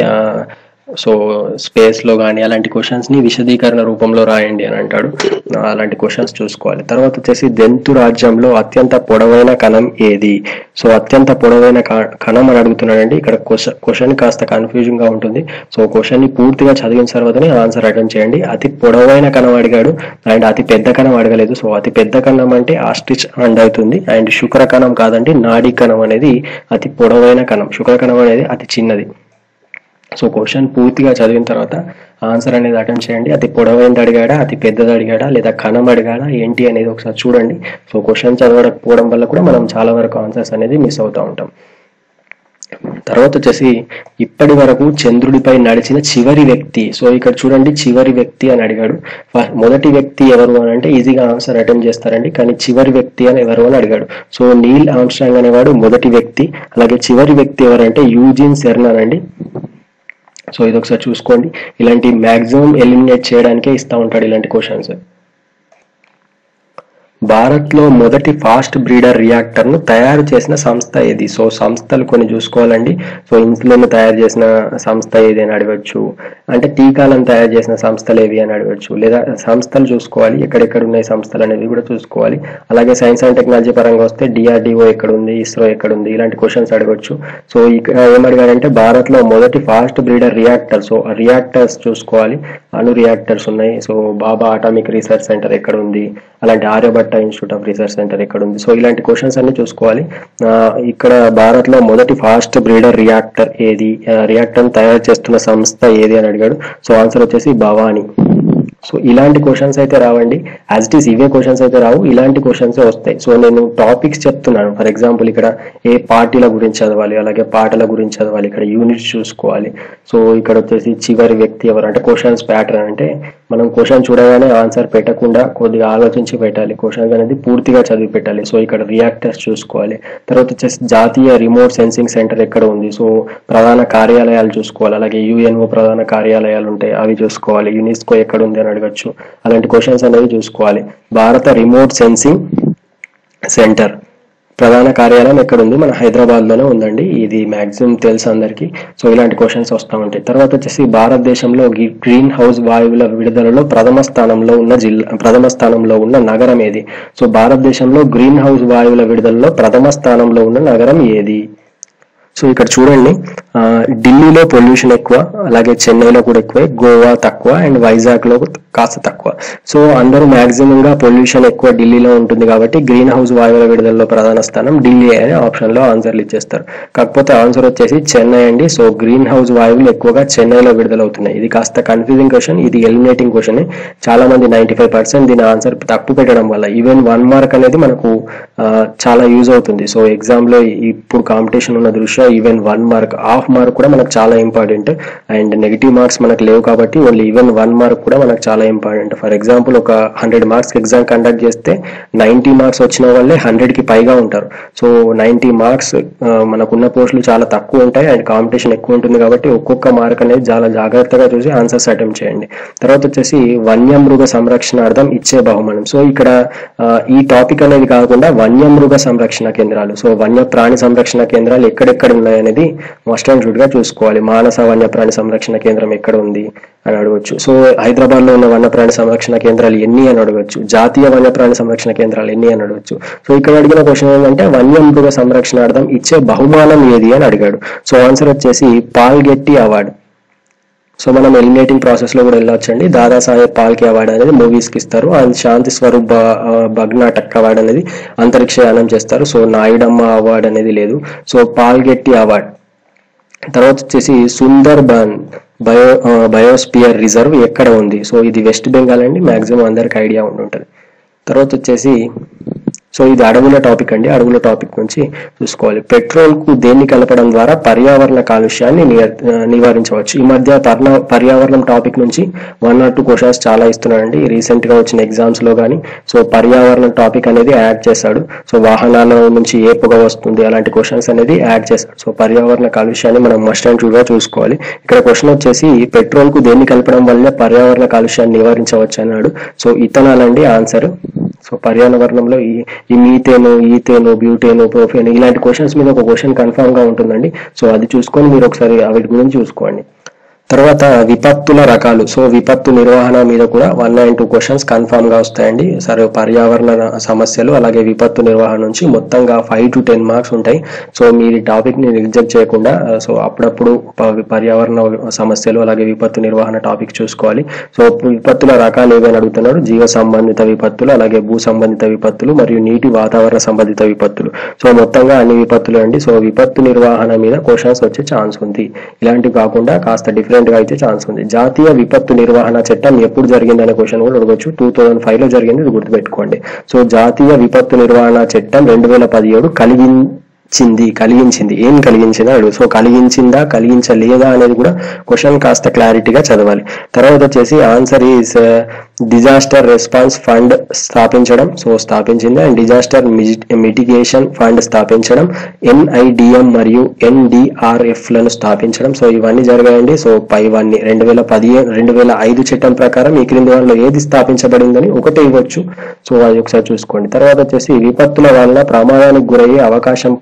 సో స్పేస్లో కానీ అలాంటి క్వశ్చన్స్ని విశదీకరణ రూపంలో రాయండి అని అంటాడు. అలాంటి క్వశ్చన్స్ చూసుకోవాలి. తర్వాత వచ్చేసి జంతు రాజ్యంలో అత్యంత పొడవైన కణం ఏది? సో అత్యంత పొడవైన కణం అని అడుగుతున్నాడండి. ఇక్కడ క్వశ్చన్ కాస్త కన్ఫ్యూజింగ్ గా ఉంటుంది. సో క్వశ్చన్ ని పూర్తిగా చదివిన తర్వాతనే ఆన్సర్ అటెంప్ట్ చేయండి. అతి పొడవైన కణం అడిగాడు అండ్ అతి పెద్ద కణం అడగలేదు. సో అతి పెద్ద కణం అంటే ఆస్ట్రిచ్ అండ్ అవుతుంది. అండ్ శుక్ర కణం కాదండి, నాడీ కణం అనేది అతి పొడవైన కణం. శుక్ర కణం అనేది అతి చిన్నది. సో క్వశ్చన్ పూర్తిగా చదివిన తర్వాత ఆన్సర్ అనేది అటెంప్ట్ చేయండి. అతి పొడవైనది అడిగాడా, అతి పెద్దది అడిగాడా, లేదా కణం అడిగాడా, ఏంటి అనేది ఒకసారి చూడండి. సో క్వశ్చన్ చదవకపోవడం వల్ల కూడా మనం చాలా వరకు ఆన్సర్స్ అనేది మిస్ అవుతూ ఉంటాం. తర్వాత వచ్చేసి ఇప్పటి వరకు చంద్రుడిపై నడిచిన చివరి వ్యక్తి. సో ఇక్కడ చూడండి, చివరి వ్యక్తి అని అడిగాడు. మొదటి వ్యక్తి ఎవరు అని అంటే ఈజీగా ఆన్సర్ అటెంప్ట్ చేస్తారండి, కానీ చివరి వ్యక్తి అని ఎవరు అని అడిగాడు. సో నీల్ ఆర్మ్స్ట్రాంగ్ అనేవాడు మొదటి వ్యక్తి. అలాగే చివరి వ్యక్తి ఎవరంటే యూజిన్ సెర్నన్ అండి. సో ఇది ఒకసారి చూసుకోండి. ఇలాంటి మ్యాక్సిమం ఎలిమినేట్ చేయడానికే ఇస్తూ ఉంటాడు ఇలాంటి క్వశ్చన్స్. భారత్లో మొదటి ఫాస్ట్ బ్రీడర్ రియాక్టర్ను తయారు చేసిన సంస్థ ఏది? సో సంస్థలు కొన్ని చూసుకోవాలండి. సో ఇన్సులిన్ తయారు చేసిన సంస్థ ఏది అని అడగచ్చు. అంటే టీకాలను తయారు చేసిన సంస్థలు ఏవి అని అడగచ్చు. లేదా సంస్థలు చూసుకోవాలి, ఎక్కడెక్కడ ఉన్నాయి సంస్థలు అనేది కూడా చూసుకోవాలి. అలాగే సైన్స్ అండ్ టెక్నాలజీ పరంగా వస్తే DRDO ఎక్కడ ఉంది, ఇస్రో ఎక్కడ ఉంది, ఇలాంటి క్వశ్చన్స్ అడగచ్చు. సో ఇక్కడ ఏమడిగారంటే భారత్లో మొదటి fast breeder reactor. So reactors చూసుకోవాలి, అణు రియాక్టర్స్ ఉన్నాయి. So Bhabha atomic research centre ఎక్కడ ఉంది, అలాంటి Aryabhatta institute of research centre ఎక్కడ ఉంది. సో ఇలాంటి క్వశ్చన్స్ అన్ని చూసుకోవాలి. ఇక్కడ భారత్ లో మొదటి ఫాస్ట్ బ్రీడర్ రియాక్టర్ ఏది, రియాక్టర్ తయారు చేస్తున్న సంస్థ ఏది అని అడిగాడు. సో ఆన్సర్ వచ్చేసి భవానీ. సో ఇలాంటి క్వశ్చన్స్ అయితే రావండి, యాజ్ ఇట్ ఈస్ ఇవే క్వశ్చన్స్ అయితే రావు, ఇలాంటి క్వశ్చన్స్ వస్తాయి. సో నేను టాపిక్స్ చెప్తున్నాను. ఫర్ ఎగ్జాంపుల్ ఇక్కడ ఏ పార్టీల గురించి చదవాలి, అలాగే పాటల గురించి చదవాలి, ఇక్కడ యూనిట్స్ చూసుకోవాలి. సో ఇక్కడ వచ్చేసి చివరి వ్యక్తి ఎవరు అంటే క్వశ్చన్స్ ప్యాటర్న్ అంటే మనం క్వశ్చన్ చూడగానే ఆన్సర్ పెట్టకుండా కొద్దిగా ఆలోచించి పెట్టాలి. క్వశ్చన్స్ అనేది పూర్తిగా చదివి పెట్టాలి. సో ఇక్కడ రియాక్టర్స్ చూసుకోవాలి. తర్వాత వచ్చేసి జాతీయ రిమోట్ సెన్సింగ్ సెంటర్ ఎక్కడ ఉంది. సో ప్రధాన కార్యాలయాలు చూసుకోవాలి. అలాగే UNO ప్రధాన కార్యాలయాలు ఉంటాయి, అవి చూసుకోవాలి. యునెస్కో ఎక్కడ ఉంది అని అడగచ్చు. అలాంటి క్వశ్చన్స్ అనేవి చూసుకోవాలి. భారత రిమోట్ సెన్సింగ్ సెంటర్ ప్రధాన కార్యాలయం ఎక్కడ ఉంది? మన హైదరాబాద్ లోనే ఉందండి. ఇది మాక్సిమం తెలుసు అందరికి. సో ఇలాంటి క్వశ్చన్స్ వస్తూ ఉంటాయి. తర్వాత వచ్చేసి భారతదేశంలో గ్రీన్ హౌస్ వాయువుల విడుదలలో ప్రథమ స్థానంలో ఉన్న నగరం ఏది? సో భారతదేశంలో గ్రీన్ హౌస్ వాయువుల విడుదలలో ప్రథమ స్థానంలో ఉన్న నగరం ఏది? సో ఇక్కడ చూడండి, ఢిల్లీలో పొల్యూషన్ ఎక్కువ, అలాగే చెన్నైలో కూడా ఎక్కువ, గోవా తక్కువ, అండ్ వైజాగ్ లో కాస్త తక్కువ. సో అందరూ మాక్సిమం గా పొల్యూషన్ ఎక్కువ ఢిల్లీలో ఉంటుంది కాబట్టి గ్రీన్ హౌస్ వాయువుల విడుదలలో ప్రధాన స్థానం ఢిల్లీ అనే ఆప్షన్ లో ఆన్సర్లు ఇచ్చేస్తారు. కాకపోతే ఆన్సర్ వచ్చేసి చెన్నై అండి. సో గ్రీన్ హౌస్ వాయువులు ఎక్కువగా చెన్నైలో విడుదలవుతున్నాయి. ఇది కాస్త కన్ఫ్యూజింగ్ క్వశ్చన్, ఇది ఎలిమినేటింగ్ క్వశ్చన్. చాలా మంది 95% దీని ఆన్సర్ తప్పు పెట్టడం వల్ల ఈవెన్ 1 మార్క్ అనేది మనకు చాలా యూజ్ అవుతుంది. సో ఎగ్జామ్ లో ఇప్పుడు కాంపిటీషన్ ఉన్న దృష్ట్యా ఈవెన్ 1 మార్క్, హాఫ్ మార్క్ కూడా మనకు చాలా ఇంపార్టెంట్. అండ్ నెగిటివ్ మార్క్స్ మనకు లేవు కాబట్టి ఓన్లీ ఈవెన్ 1 మార్క్ కూడా మనకు చాలా ఇంపార్టెంట్. ఫర్ ఎగ్జాంపుల్ ఒక 100 మార్క్స్ ఎగ్జామ్ కండక్ట్ చేస్తే 90 మార్క్స్ వచ్చిన వాళ్ళే 100కి పైగా ఉంటారు. సో 90 మార్క్స్ మనకున్న పోస్టులు చాలా తక్కువ ఉంటాయి అండ్ కాంపిటీషన్ ఎక్కువ ఉంటుంది కాబట్టి ఒక్కొక్క మార్క్ అనేది చాలా జాగ్రత్తగా చూసి ఆన్సర్స్ అటెంప్ట్ చేయండి. తర్వాత వచ్చేసి వన్యమృగ సంరక్షణార్థం ఇచ్చే బహుమానం. సో ఇక్కడ ఈ టాపిక్ అనేది కాకుండా వన్యమృగ సంరక్షణ కేంద్రాలు, సో వన్య ప్రాణి సంరక్షణ కేంద్రాలు ఎక్కడెక్కడ ఉన్నాయనేది మస్ట్ అండ్ షుడ్ గా చూసుకోవాలి. మానస వన్యప్రాణి సంరక్షణ కేంద్రం ఎక్కడ ఉంది అని అడగచ్చు. సో హైదరాబాద్ లో ఉన్న వన్యప్రాణి సంరక్షణ కేంద్రాలు ఎన్ని అని అడగచ్చు. జాతీయ వన్యప్రాణి సంరక్షణ కేంద్రాలు ఎన్ని అని అడగచ్చు. సో ఇక్కడ అడిగిన క్వశ్చన్ ఏంటంటే వన్యమృగ సంరక్షణార్థం ఇచ్చే బహుమానం ఏది అని అడిగాడు. సో ఆన్సర్ వచ్చేసి పాల్గెట్టి అవార్డు. సో మనం ఎలిమినేటింగ్ ప్రాసెస్ లో కూడా వెళ్ళొచ్చండి. దాదాసాహెబ్ పాల్కే అవార్డు అనేది మూవీస్ కి ఇస్తారు. అండ్ శాంతి స్వరూప్ భగ్నాటక్ అవార్డు అనేది అంతరిక్షయానం చేస్తారు. సో నాయుడమ్మ అవార్డు అనేది లేదు. సో పాల్గెట్టి అవార్డు తర్వాత వచ్చేసి సుందర్బన్ బయోస్పియర్ రిజర్వ్ ఎక్కడ ఉంది? సో ఇది వెస్ట్ బెంగాల్ అండి, మాక్సిమం అందరికి ఐడియా ఉంటుంది. తర్వాత వచ్చేసి సో ఇది అడవుల టాపిక్ అండి. అడవుల టాపిక్ నుంచి చూసుకోవాలి. పెట్రోల్ కు దేన్ని కలపడం ద్వారా పర్యావరణ కాలుష్యాన్ని నివారించవచ్చు? ఈ మధ్య పర్యావరణం టాపిక్ నుంచి 1 or 2 క్వశ్చన్స్ చాలా ఇస్తున్నాడండి రీసెంట్ గా వచ్చిన ఎగ్జామ్స్ లో కానీ. సో పర్యావరణం టాపిక్ అనేది యాడ్ చేశాడు. సో వాహనాల నుంచి ఏ పొగ వస్తుంది అలాంటి క్వశ్చన్స్ అనేది యాడ్ చేశాడు. సో పర్యావరణ కాలుష్యాన్ని మనం మస్ట్ అండ్ షుడ్ గా చూసుకోవాలి. ఇక్కడ క్వశ్చన్ వచ్చేసి పెట్రోల్ కు దేన్ని కలపడం వల్ల పర్యావరణ కాలుష్యాన్ని నివారించవచ్చు అన్నాడు. సో ఇథనాల్ అండి ఆన్సర్. సో పర్యావరణంలో ఈ మీథేను, ఈథేను, బ్యూటేను, ప్రోఫేను ఇలాంటి క్వశ్చన్స్ మీద ఒక క్వశ్చన్ కన్ఫామ్ గా ఉంటుందండి. సో అది చూసుకొని మీరు ఒకసారి వీటి గురించి చూసుకోండి. తర్వాత విపత్తుల రకాలు. సో విపత్తు నిర్వహణ మీద కూడా 1 and 2 క్వశ్చన్స్ కన్ఫామ్ గా వస్తాయండి. సరే సమస్యలు సమస్యలు అలాగే విపత్తు నిర్వహణ నుంచి మొత్తంగా 5 to 10 మార్క్స్ ఉంటాయి. సో మీరు టాపిక్ ని నెగ్లెక్ట్ చేయకుండా సో అప్పుడప్పుడు పర్యావరణ సమస్యలు అలాగే విపత్తు నిర్వహణ టాపిక్ చూసుకోవాలి. సో విపత్తుల రకాలు ఏవైనా అడుగుతున్నాడు. జీవ సంబంధిత విపత్తులు, అలాగే భూ సంబంధిత విపత్తులు మరియు నీటి వాతావరణ సంబంధిత విపత్తులు. సో మొత్తంగా అన్ని విపత్తులు అండి. సో విపత్తు నిర్వహణ మీద క్వశ్చన్స్ వచ్చే ఛాన్స్ ఉంది. ఇలాంటివి కాకుండా కాస్త డిఫరెంట్ గా అయితే ఛాన్స్ ఉంది. జాతీయ విపత్తు నిర్వహణ చట్టం ఎప్పుడు జరిగిందనే క్వశ్చన్ కూడా అడగొచ్చు. 2005 లో జరిగింది, ఇది గుర్తుపెట్టుకోండి. సో జాతీయ విపత్తు నిర్వహణ చట్టం 2017 కలిగించింది. ఏం కలిగించిందా అడుగు. సో కలిగించిందా కలిగించలేదా అనేది కూడా క్వశ్చన్ కాస్త క్లారిటీగా చదవాలి. తర్వాత వచ్చేసి answer is disaster response fund స్థాపించడం. సో స్థాపించింది. అండ్ డిజాస్టర్ మిటిగేషన్ ఫండ్ స్థాపించడం, NIDM మరియు NDRF లను స్థాపించడం. సో ఇవన్నీ జరిగాయండి. సో పైవన్నీ 2005 చట్టం ప్రకారం ఈ క్రింది వాళ్ళలో ఏది స్థాపించబడిందని ఒకటే ఇవ్వచ్చు. సో అది ఒకసారి చూసుకోండి. తర్వాత వచ్చేసి విపత్తుల వల్ల ప్రమాదానికి గురయ్యే అవకాశం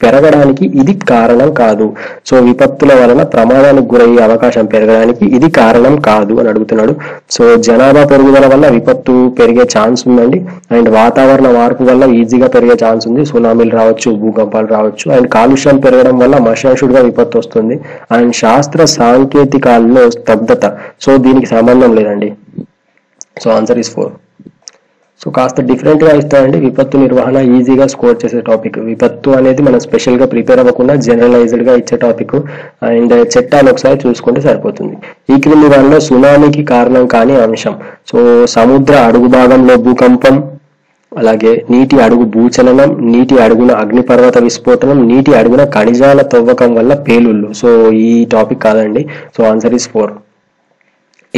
పెరగడానికి ఇది కారణం కాదు. సో విపత్తుల వలన ప్రమాదానికి గురయ్యే అవకాశం పెరగడానికి ఇది కారణం కాదు అని అడుగుతున్నాడు. సో జనాభా పెరుగుదల వల్ల విపత్తు పెరిగే ఛాన్స్ ఉందండి. అండ్ వాతావరణ మార్పు వల్ల ఈజీగా పెరిగే ఛాన్స్ ఉంది. సునామీలు రావచ్చు, భూకంపాలు రావచ్చు. అండ్ కాలుష్యం పెరగడం వల్ల మషాషుడిగా విపత్తు వస్తుంది. అండ్ శాస్త్ర సాంకేతికాల్లో స్తబ్దత. సో దీనికి సంబంధం లేదండి. So answer is 4. సో కాస్త డిఫరెంట్ గా ఇస్తారండి. విపత్తు నిర్వహణ ఈజీగా స్కోర్ చేసే టాపిక్. విపత్తు అనేది మనం స్పెషల్ గా ప్రిపేర్ అవ్వకుండా జనరలైజ్డ్ గా ఇచ్చే టాపిక్. అండ్ చట్టాలు ఒకసారి చూసుకుంటే సరిపోతుంది. ఈ క్రింది దానిలో సునామీకి కారణం కాని అంశం. సో సముద్ర అడుగు భాగంలో భూకంపం, అలాగే నీటి అడుగు భూచలనం, నీటి అడుగున అగ్నిపర్వత విస్ఫోటనం, నీటి అడుగున ఖనిజాల తవ్వకం వల్ల పేలుళ్ళు. సో ఈ టాపిక్ కాదండి. So answer is 4.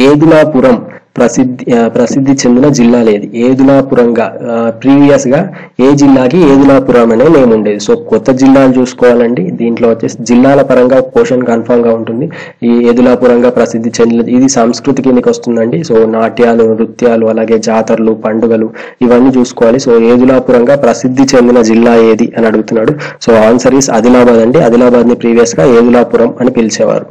ఏదులాపురం ప్రసిద్ధి చెందిన జిల్లా లేదు. ఏదులాపురంగా ప్రీవియస్ గా ఏ జిల్లాకి ఏదులాపురం అనే నేమ్ ఉండేది. సో కొత్త జిల్లాలు చూసుకోవాలండి. దీంట్లో వచ్చేసి జిల్లాల పరంగా క్వశ్చన్ కన్ఫర్మ్ గా ఉంటుంది. ఈ ఏదులాపురంగా ప్రసిద్ధి చెందిన ఇది సంస్కృతి కిందకి వస్తుందండి. సో నాట్యాలు, నృత్యాలు, అలాగే జాతరలు, పండుగలు ఇవన్నీ చూసుకోవాలి. సో ఏదులాపురంగా ప్రసిద్ధి చెందిన జిల్లా ఏది అని అడుగుతున్నాడు. సో ఆన్సర్ ఈస్ ఆదిలాబాద్ అండి. ఆదిలాబాద్ ని ప్రీవియస్ గా ఏదులాపురం అని పిలిచేవారు.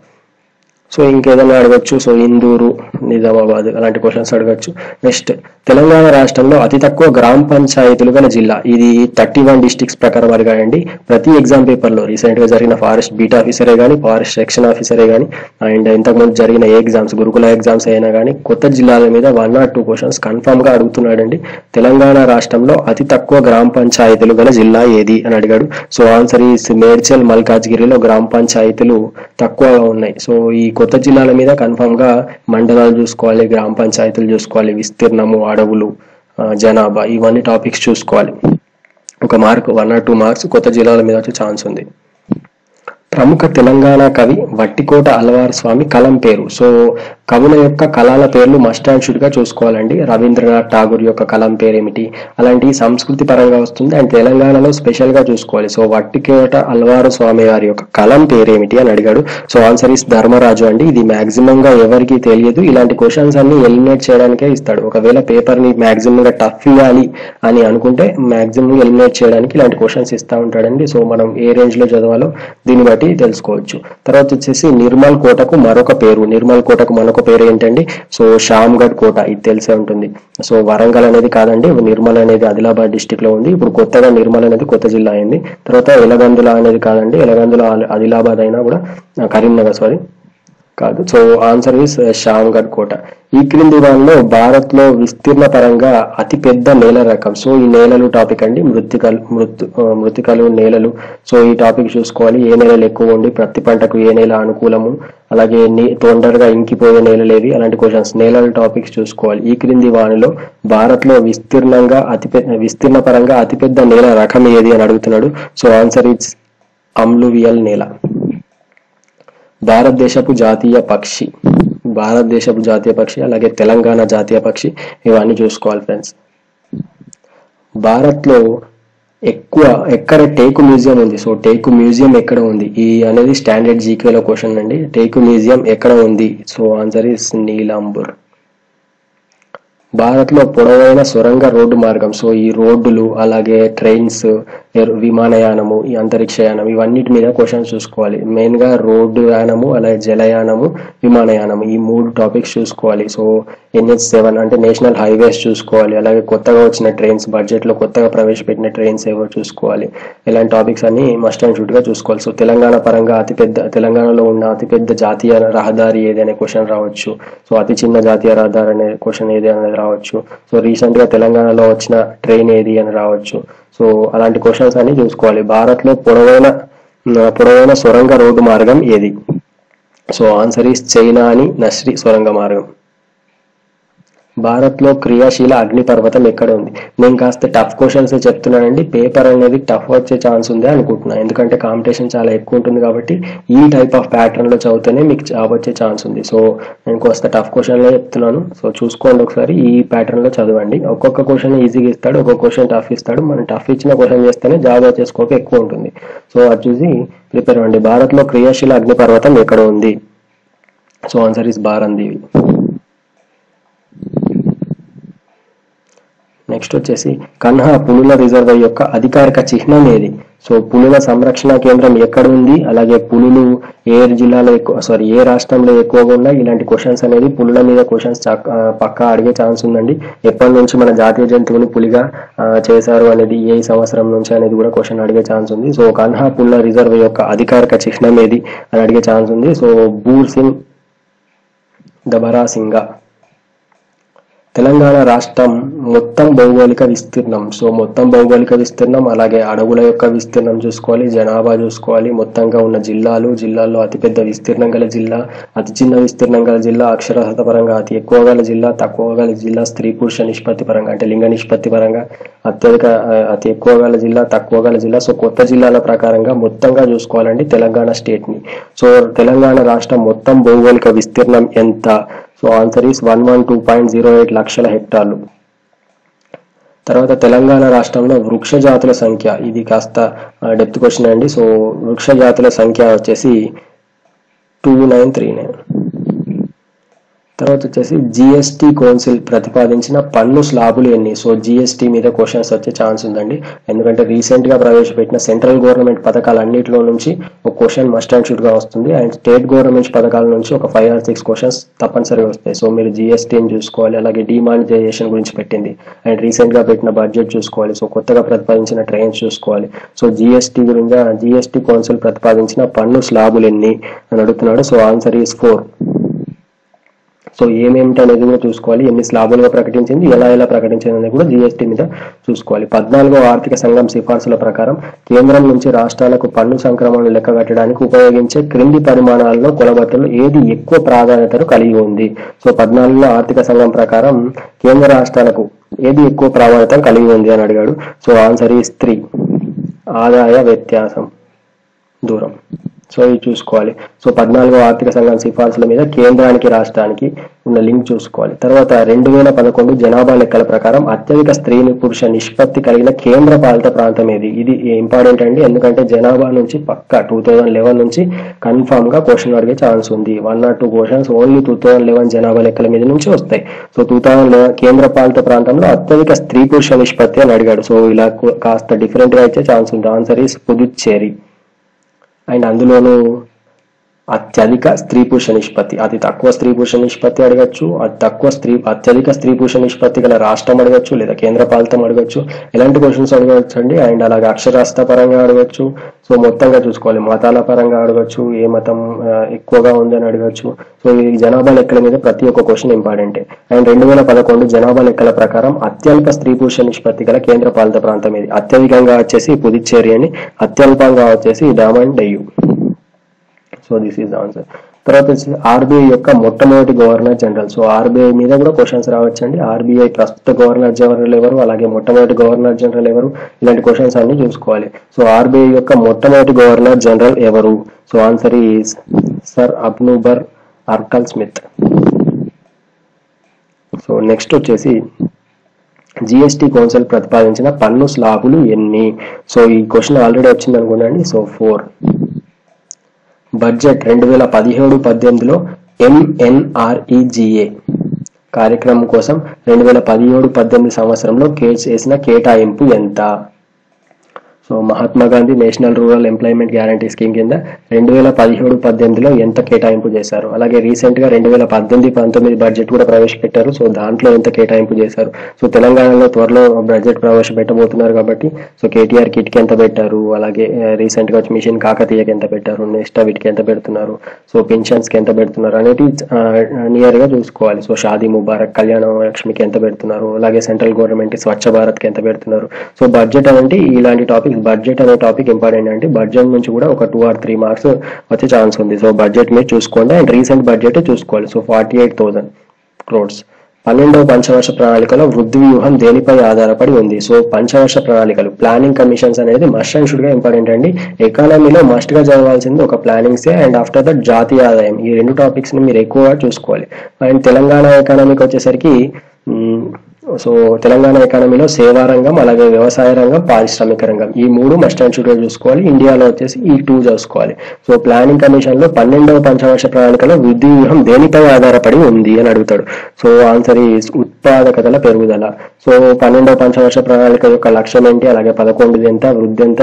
సో ఇంకేదైనా అడగచ్చు. సో ఇందూరు, నిజామాబాద్ అలాంటి క్వశ్చన్స్ అడగచ్చు. నెక్స్ట్, తెలంగాణ రాష్ట్రంలో అతి తక్కువ గ్రామ పంచాయతీలు గల జిల్లా. ఇది 31 డిస్ట్రిక్ట్స్ ప్రకారం అడిగాయండి. ప్రతి ఎగ్జామ్ పేపర్ లో రీసెంట్ గా జరిగిన ఫారెస్ట్ బీట్ ఆఫీసరే కానీ, ఫారెస్ట్ సెక్షన్ ఆఫీసరే కానీ, అండ్ ఇంతకుముందు జరిగిన ఏ ఎగ్జామ్స్, గురుకుల ఎగ్జామ్స్ అయినా కానీ కొత్త జిల్లాల మీద 1 or 2 క్వశ్చన్స్ కన్ఫర్మ్ గా అడుగుతున్నాడండి. తెలంగాణ రాష్ట్రంలో అతి తక్కువ గ్రామ పంచాయతీలు గల జిల్లా ఏది అని అడిగాడు. సో ఆన్సర్ ఈ మేడ్చల్, మల్కాజ్గిరిలో గ్రామ పంచాయతీలు తక్కువగా ఉన్నాయి. సో ఈ కొత్త జిల్లాల మీద కన్ఫర్మ్ గా మండలాలు చూసుకోవాలి, గ్రామ పంచాయతీలు చూసుకోవాలి, విస్తీర్ణము, అడవులు, జనాభా ఇవన్నీ టాపిక్స్ చూసుకోవాలి. ఒక మార్క్ 1 or 2 మార్క్స్ కొత్త జిల్లాల మీద వచ్చే ఛాన్స్ ఉంది. ప్రముఖ తెలంగాణ కవి వట్టికోట అల్వార్ స్వామి కలం పేరు. సో కవుల యొక్క కళల పేర్లు మస్ట్ అండ్ షుడ్ గా చూసుకోవాలండి. రవీంద్రనాథ్ ఠాగూర్ యొక్క కలం పేరు ఏమిటి, అలాంటి సంస్కృతి పరంగా వస్తుంది. అండ్ తెలంగాణలో స్పెషల్ గా చూసుకోవాలి. సో వట్టికోట అల్వారు స్వామి వారి యొక్క కలం పేరు ఏమిటి అని అడిగాడు. సో ఆన్సర్ ఇస్ ధర్మరాజు అండి. ఇది మాక్సిమం గా ఎవరికి తెలియదు. ఇలాంటి క్వశ్చన్స్ అన్ని ఎలిమినేట్ చేయడానికే ఇస్తాడు. ఒకవేళ పేపర్ ని మాక్సిమం గా టఫ్ ఇవ్వాలి అని అనుకుంటే మాక్సిమం ఎలిమినేట్ చేయడానికి ఇలాంటి క్వశ్చన్స్ ఇస్తా ఉంటాడండి. సో మనం ఏ రేంజ్ లో చదవాలో దీన్ని బట్టి తెలుసుకోవచ్చు. తర్వాత వచ్చేసి నిర్మల్ కోటకు మరొక పేరు. నిర్మల్ కోటకు మరొక పేరు ఏంటండి? సో షామ్గఢ్ కోట. ఇది తెలిసే ఉంటుంది. సో వరంగల్ అనేది కాదండి, నిర్మల్ అనేది ఆదిలాబాద్ డిస్టిక్ లో ఉంది. ఇప్పుడు కొత్తగా నిర్మల్ అనేది కొత్త జిల్లా అయింది. తర్వాత ఎలగందుల అనేది కాదండి, ఎలగందుల ఆదిలాబాద్ అయినా కూడా కరీంనగర్ కాదు. సో ఆన్సర్ ఇస్ షాంగఢ్ కోట. ఈ క్రింది వాటిలో భారత్ లో విస్తీర్ణ పరంగా అతిపెద్ద నేల రకం. సో ఈ నేలలు టాపిక్ అండి, మృతికలు నేలలు. సో ఈ టాపిక్ చూసుకోవాలి. ఏ నేలలు ఎక్కువ ఉండి ప్రతి పంటకు ఏ నేల అనుకూలము, అలాగే తొందరగా ఇంకిపోయే నేలలు ఏవి, అలాంటి క్వశ్చన్స్ నేలల టాపిక్స్ చూసుకోవాలి. ఈ క్రింది వానిలో భారత్ లో విస్తీర్ణ పరంగా అతిపెద్ద నేల రకం ఏది అని అడుగుతున్నాడు. సో ఆన్సర్ ఇస్ అమ్లువియల్ నేల. భారతదేశపు జాతీయ పక్షి అలాగే తెలంగాణ జాతీయ పక్షి, ఇవన్నీ చూసుకోవాలి ఫ్రెండ్స్. భారత్ లో ఎక్కడ టేకు మ్యూజియం ఉంది? సో టేకు మ్యూజియం ఎక్కడ ఉంది ఈ అనేది స్టాండర్డ్ జీకేలో క్వశ్చన్ అండి. టేకు మ్యూజియం ఎక్కడ ఉంది? So answer is Nilambur. Bharat లో పొడవైన సొరంగ రోడ్డు మార్గం. సో ఈ రోడ్డులు, అలాగే ట్రైన్స్, విమానయానము, ఈ అంతరిక్షయానం, ఇవన్నిటి మీద క్వశ్చన్స్ చూసుకోవాలి. మెయిన్ గా రోడ్డు యానము, అలాగే జలయానము, విమానయానము, ఈ 3 టాపిక్స్ చూసుకోవాలి. సో NH7 అంటే నేషనల్ హైవేస్ చూసుకోవాలి. అలాగే కొత్తగా వచ్చిన ట్రైన్స్, బడ్జెట్ లో కొత్తగా ప్రవేశపెట్టిన ట్రైన్స్ ఏవో చూసుకోవాలి. ఇలాంటి టాపిక్స్ అన్ని మస్ట్ అండ్ షుడ్ గా చూసుకోవాలి. సో తెలంగాణలో ఉన్న అతిపెద్ద జాతీయ రహదారి ఏది అనే క్వశ్చన్ రావచ్చు. సో అతి చిన్న జాతీయ రహదారి అనే క్వశ్చన్ ఏది అనేది రావచ్చు. సో రీసెంట్ గా తెలంగాణలో వచ్చిన ట్రైన్ ఏది అని రావచ్చు. సో అలాంటి క్వశ్చన్స్ అన్ని చూసుకోవాలి. భారత్ లో పొడవైన సొరంగ రోడ్డు మార్గం ఏది? సో ఆన్సర్ ఈస్ చైనాని నస్రి సొరంగ మార్గం. భారత్ లో క్రియాశీల అగ్నిపర్వతం ఎక్కడ ఉంది? నేను కాస్త టఫ్ క్వశ్చన్స్ చెప్తున్నానండి. పేపర్ అనేది టఫ్ వచ్చే ఛాన్స్ ఉంది అనుకుంటున్నా, ఎందుకంటే కాంపిటీషన్ చాలా ఎక్కువ ఉంటుంది కాబట్టి ఈ టైప్ ఆఫ్ ప్యాటర్న్ లో చదివితేనే మీకు జాబ్ వచ్చే ఛాన్స్ ఉంది. సో నేను కాస్త టఫ్ క్వశ్చన్లే చెప్తున్నాను. సో చూసుకోండి ఒకసారి, ఈ ప్యాటర్న్ లో చదవండి. ఒక్కొక్క క్వశ్చన్ ఈజీగా ఇస్తాడు, ఒక్కొక్క క్వశ్చన్ టఫ్ ఇస్తాడు. మనం టఫ్ ఇచ్చిన క్వశ్చన్ చేస్తేనే జాబ్ వచ్చే స్కోప్ ఎక్కువ ఉంటుంది. సో అది చూసి ప్రిపేర్ అవ్వండి. భారత్ లో క్రియాశీల అగ్నిపర్వతం ఎక్కడ ఉంది? సో ఆన్సర్ ఇస్ బారందీవి. నెక్స్ట్ వచ్చేసి కన్హా పులుల రిజర్వ్ యొక్క అధికారిక చిహ్నం ఏది? సో పులుల సంరక్షణ కేంద్రం ఎక్కడ ఉంది, అలాగే పులులు ఏ జిల్లాలో ఏ రాష్ట్రంలో ఎక్కువగా ఉన్నాయి, ఇలాంటి క్వశ్చన్స్ అనేది పులుల మీద క్వశ్చన్స్ పక్కా అడిగే ఛాన్స్ ఉందండి. ఎప్పటి నుంచి మన జాతీయ జంతువుని పులిగా చేశారు అనేది, ఏ సంవత్సరం నుంచి అనేది కూడా క్వశ్చన్ అడిగే ఛాన్స్ ఉంది. సో కన్హా పులుల రిజర్వ్ యొక్క అధికారిక చిహ్నం ఏది అని అడిగే ఛాన్స్ ఉంది. సో బూర్ సింగ్ దబరాసింగా. తెలంగాణ రాష్ట్రం మొత్తం భౌగోళిక విస్తీర్ణం. సో మొత్తం భౌగోళిక విస్తీర్ణం, అలాగే అడవుల యొక్క విస్తీర్ణం చూసుకోవాలి, జనాభా చూసుకోవాలి, మొత్తంగా ఉన్న జిల్లాల్లో అతిపెద్ద విస్తీర్ణం గల జిల్లా, అతి చిన్న విస్తీర్ణం గల జిల్లా, అక్షరాస్యత పరంగా అతి ఎక్కువ గల జిల్లా, తక్కువ గల జిల్లా, స్త్రీ పురుష నిష్పత్తి పరంగా అంటే లింగ నిష్పత్తి పరంగా అతి ఎక్కువ గల జిల్లా, తక్కువ గల జిల్లా. సో కొత్త జిల్లాల ప్రకారంగా మొత్తంగా చూసుకోవాలండి తెలంగాణ స్టేట్ ని. సో తెలంగాణ రాష్ట్రం మొత్తం భౌగోళిక విస్తీర్ణం ఎంత? సో ఆన్సర్ ఈస్ 112.08 లక్షల హెక్టార్లు. తర్వాత తెలంగాణ రాష్ట్రంలో వృక్ష జాతుల సంఖ్య, ఇది కాస్త డెప్త్ క్వశ్చన్ అండి. సో వృక్ష జాతుల సంఖ్య వచ్చేసి 2939. తర్వాత వచ్చేసి జిఎస్టీ కౌన్సిల్ ప్రతిపాదించిన పన్ను స్లాబులు ఎన్ని? సో జిఎస్టీ మీద క్వశ్చన్స్ వచ్చే ఛాన్స్ ఉందండి, ఎందుకంటే రీసెంట్ గా ప్రవేశపెట్టిన సెంట్రల్ గవర్నమెంట్ పథకాలన్నింటిలో నుంచి ఒక క్వశ్చన్ మస్ట్ అండ్ షుడ్ గా వస్తుంది, అండ్ స్టేట్ గవర్నమెంట్ పథకాల నుంచి ఒక 5 or 6 క్వశ్చన్స్ తప్పనిసరిగా వస్తాయి. సో మీరు జిఎస్టీని చూసుకోవాలి, అలాగే డిమానిటైజేషన్ గురించి పెట్టింది, అండ్ రీసెంట్ గా పెట్టిన బడ్జెట్ చూసుకోవాలి, సో కొత్తగా ప్రతిపాదించిన ట్రైన్స్ చూసుకోవాలి. సో జిఎస్టీ కౌన్సిల్ ప్రతిపాదించిన పన్ను స్లాబులు ఎన్ని అని అడుగుతున్నాడు. So answer is 4. సో ఏమేమిటి అనేది కూడా చూసుకోవాలి, ఎన్ని స్లాబులుగా ప్రకటించింది, ఎలా ప్రకటించింది అనేది కూడా జిఎస్టీ మీద చూసుకోవాలి. 14వ ఆర్థిక సంఘం సిఫార్సుల ప్రకారం కేంద్రం నుంచి రాష్ట్రాలకు పన్ను సంక్రమణను లెక్క కట్టడానికి ఉపయోగించే క్రింది పరిమాణాల్లో కొలబద్దలు ఏది ఎక్కువ ప్రాధాన్యతను కలిగి ఉంది? సో 14వ ఆర్థిక సంఘం ప్రకారం కేంద్ర రాష్ట్రాలకు ఏది ఎక్కువ ప్రాధాన్యత కలిగి ఉంది అని అడిగాడు. సో ఆన్సర్ ఈస్ 3, ఆదాయ వ్యత్యాసం దూరం. సో ఇది చూసుకోవాలి. సో 14వ ఆర్థిక సంఘం సిఫార్సుల మీద కేంద్రానికి రాష్ట్రానికి ఉన్న లింక్ చూసుకోవాలి. తర్వాత 2011 జనాభా లెక్కల ప్రకారం అత్యధిక స్త్రీ పురుష నిష్పత్తి కలిగిన కేంద్ర పాలిత ప్రాంతం ఏది? ఇది ఇంపార్టెంట్ అండి, ఎందుకంటే జనాభా నుంచి పక్కా 2011 నుంచి కన్ఫామ్ గా క్వశ్చన్ అడిగే ఛాన్స్ ఉంది. 1 or 2 క్వశ్చన్స్ ఓన్లీ 2011 జనాభా లెక్కల మీద నుంచి వస్తాయి. సో 2011 కేంద్ర పాలిత ప్రాంతంలో అత్యధిక స్త్రీ పురుష నిష్పత్తి అని అడిగాడు. సో ఇలా కాస్త డిఫరెంట్ గా ఇచ్చే ఛాన్స్ ఉంది. Answer is Puducherry. అండ్ అందులోనూ అత్యధిక స్త్రీ పురుష నిష్పత్తి, అతి తక్కువ స్త్రీ పురుష నిష్పత్తి అడగచ్చు, అత్యధిక స్త్రీ పురుష నిష్పత్తి గల రాష్ట్రం అడగచ్చు, లేదా కేంద్ర పాలితం అడగచ్చు. ఎలాంటి క్వశ్చన్స్ అడగచ్చు అండి. అండ్ అలాగే అక్షరాస్యత పరంగా అడగచ్చు. సో మొత్తంగా చూసుకోవాలి, మతాల పరంగా అడగచ్చు, ఏ మతం ఎక్కువగా ఉందని అడగచ్చు. సో ఈ జనాభా లెక్కల మీద ప్రతి ఒక్క క్వశ్చన్ ఇంపార్టెంటే. అండ్ 2011 జనాభా లెక్కల ప్రకారం అత్యల్ప స్త్రీ పురుష నిష్పత్తి గల కేంద్ర పాలిత ప్రాంతం ఇది. అత్యధికంగా వచ్చేసి పుదుచ్చేరి అని, అత్యల్పంగా వచ్చేసి Daman Diu. So this is answer. తర్వాత వచ్చి ఆర్బీఐ యొక్క మొట్టమొదటి గవర్నర్ జనరల్. సో ఆర్బీఐ మీద కూడా క్వశ్చన్స్ రావచ్చండి. ఆర్బీఐ ప్రస్తుత గవర్నర్ జనరల్ ఎవరు, అలాగే మొట్టమొదటి గవర్నర్ జనరల్ ఎవరు, ఇలాంటి క్వశ్చన్స్ అన్ని చూసుకోవాలి. సో ఆర్బీఐ యొక్క మొట్టమొదటి గవర్నర్ జనరల్ ఎవరు? సో ఆన్సర్ ఈజ్ సర్ అబ్నూబర్ అర్కల్ స్మిత్. సో నెక్స్ట్ వచ్చేసి జిఎస్టీ కౌన్సిల్ ప్రతిపాదించిన పన్ను స్లాబులు ఎన్ని? సో ఈ క్వశ్చన్ ఆల్రెడీ వచ్చింది అనుకోండి. సో 4. బడ్జెట్ 2017-18లో MNREGA కార్యక్రమం కోసం 2017-18 సంవత్సరంలో చేసిన కేటాయింపు ఎంత? So Mahatma Gandhi national rural employment guarantee scheme కింద 2017-18లో ఎంత కేటాయింపు చేశారు? అలాగే రీసెంట్ గా 2018-19 బడ్జెట్ కూడా ప్రవేశపెట్టారు. సో దాంట్లో ఎంత కేటాయింపు చేశారు? సో తెలంగాణలో త్వరలో బడ్జెట్ ప్రవేశపెట్టబోతున్నారు కాబట్టి సో కేటీఆర్ కిట్ కి ఎంత పెట్టారు, అలాగే రీసెంట్ గా వచ్చి మిషన్ కాకతీయకి ఎంత పెట్టారు, నెక్స్ట్ వీటికి ఎంత పెడుతున్నారు, సో పెన్షన్స్ కి ఎంత పెడుతున్నారు అనేది నియర్ గా చూసుకోవాలి. సో షాదీ ముబారక్, కళ్యాణ లక్ష్మికి ఎంత పెడుతున్నారు, అలాగే సెంట్రల్ గవర్నమెంట్ స్వచ్ఛ భారత్ కి ఎంత పెడుతున్నారు. సో బడ్జెట్ అంటే ఇలాంటి టాపిక్, బడ్జెట్ అనే టాపిక్ ఇంపార్టెంట్ అంటే బడ్జెట్ నుంచి కూడా ఒక 2 or 3 మార్క్స్ వచ్చే ఛాన్స్ ఉంది. సో బడ్జెట్ మీద చూసుకోండి. అండ్ రీసెంట్ బడ్జెట్ చూసుకోవాలి. So 48,000 crores. 12వ పంచవర్ష ప్రణాళికలో వృద్ధి వ్యూహం దేనిపై ఆధారపడి ఉంది? సో పంచవర్ష ప్రణాళికలు, ప్లానింగ్ కమిషన్స్ అనేది మస్ట్ అండ్ షుడ్ గా ఇంపార్టెంట్ అండి. ఎకానమీలో మస్ట్ గా చదవాల్సింది ఒక ప్లానింగ్సే అండ్ ఆఫ్టర్ దట్ జాతీయ ఆదాయం. ఈ 2 టాపిక్స్ ని మీరు ఎక్కువగా చూసుకోవాలి. అండ్ తెలంగాణ ఎకానమీకి వచ్చేసరికి సో తెలంగాణ ఎకానమీలో సేవా రంగం, అలాగే వ్యవసాయ రంగం, పారిశ్రామిక రంగం, ఈ 3 మస్ట్ అండ్ షుడ్ గా చూసుకోవాలి. ఇండియాలో వచ్చేసి ఈ 2 చూసుకోవాలి. సో ప్లానింగ్ కమిషన్ లో 12వ పంచవర్ష ప్రణాళికలో వృద్ధి వ్యూహం దేనిపై ఆధారపడి ఉంది అని అడుగుతాడు. సో ఆన్సర్ ఈజ్ ఉత్పాదకతల పెరుగుదల. సో 12వ పంచవర్ష ప్రణాళిక యొక్క లక్ష్యం ఏంటి, అలాగే 11 ఎంత,